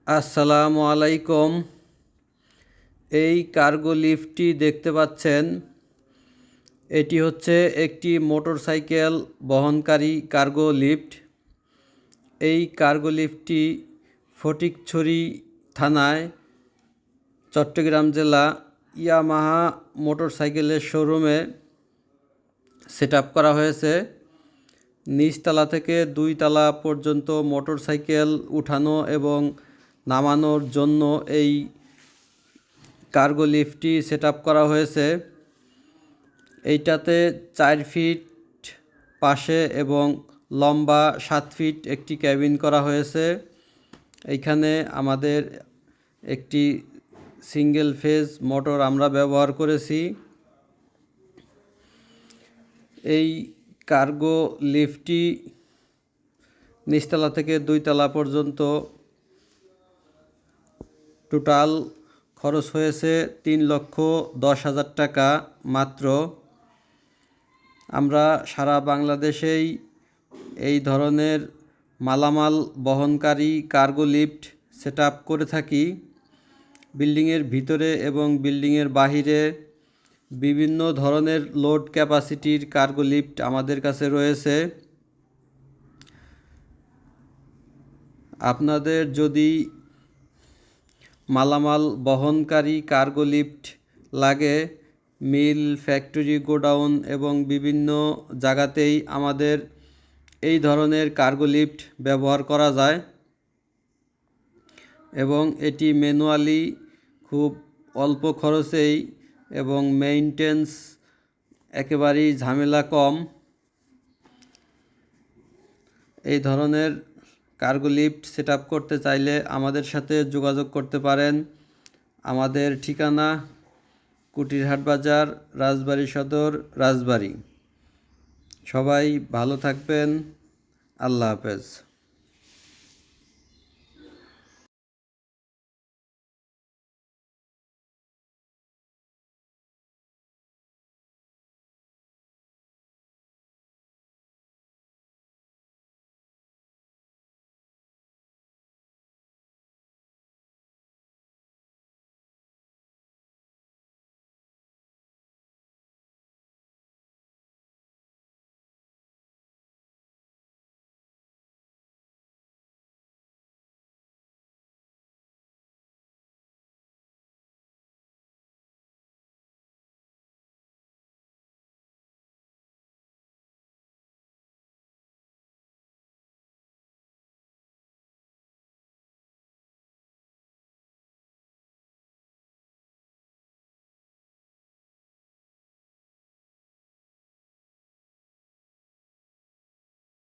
আসসালামু আলাইকুম। এই কার্গো লিফটটি দেখতে পাচ্ছেন, এটি হচ্ছে একটি মোটরসাইকেল বহনকারী কার্গো লিফট। এই কার্গো লিফটটি ফটিকছড়ি থানায়, চট্টগ্রাম জেলা, ইয়ামাহা মোটরসাইকেলের শোরুমে সেট আপ করা হয়েছে। নিচতলা থেকে 2 তলা পর্যন্ত মোটরসাইকেল উঠানো এবং নামানোর জন্য এই কার্গো লিফটটি সেট আপ করা হয়েছে। এইটাতে 4 ফিট পাশে এবং লম্বা 7 ফিট একটি ক্যাবিন করা হয়েছে। এইখানে আমাদের একটি সিঙ্গেল ফেজ মোটর আমরা ব্যবহার করেছি। এই কার্গো লিফটটি নিচতলা থেকে 2 তলা পর্যন্ত টোটাল খরচ হয়েছে 3,10,000 টাকা মাত্র। আমরা সারা বাংলাদেশেই এই ধরনের মালামাল বহনকারী কার্গো লিফট সেট আপ করে থাকি। বিল্ডিংয়ের ভিতরে এবং বিল্ডিংয়ের বাহিরে বিভিন্ন ধরনের লোড ক্যাপাসিটির কার্গো লিফট আমাদের কাছে রয়েছে। আপনাদের যদি মালামাল বহনকারী কার্গো লিফট লাগে, মিল, ফ্যাক্টরি, গোডাউন এবং বিভিন্ন জায়গাতেই আমাদের এই ধরনের কার্গো লিফট ব্যবহার করা যায় এবং এটি ম্যানুয়ালি খুব অল্প খরচেই এবং মেইনটেন্স একেবারেই ঝামেলা কম। এই ধরনের কার্গো লিফট সেট আপ করতে চাইলে আমাদের সাথে যোগাযোগ করতে পারেন। আমাদের ঠিকানা কুটিরহাট বাজার, রাজবাড়ী সদর, রাজবাড়ী। সবাই ভালো থাকবেন। আল্লাহ হাফেজ।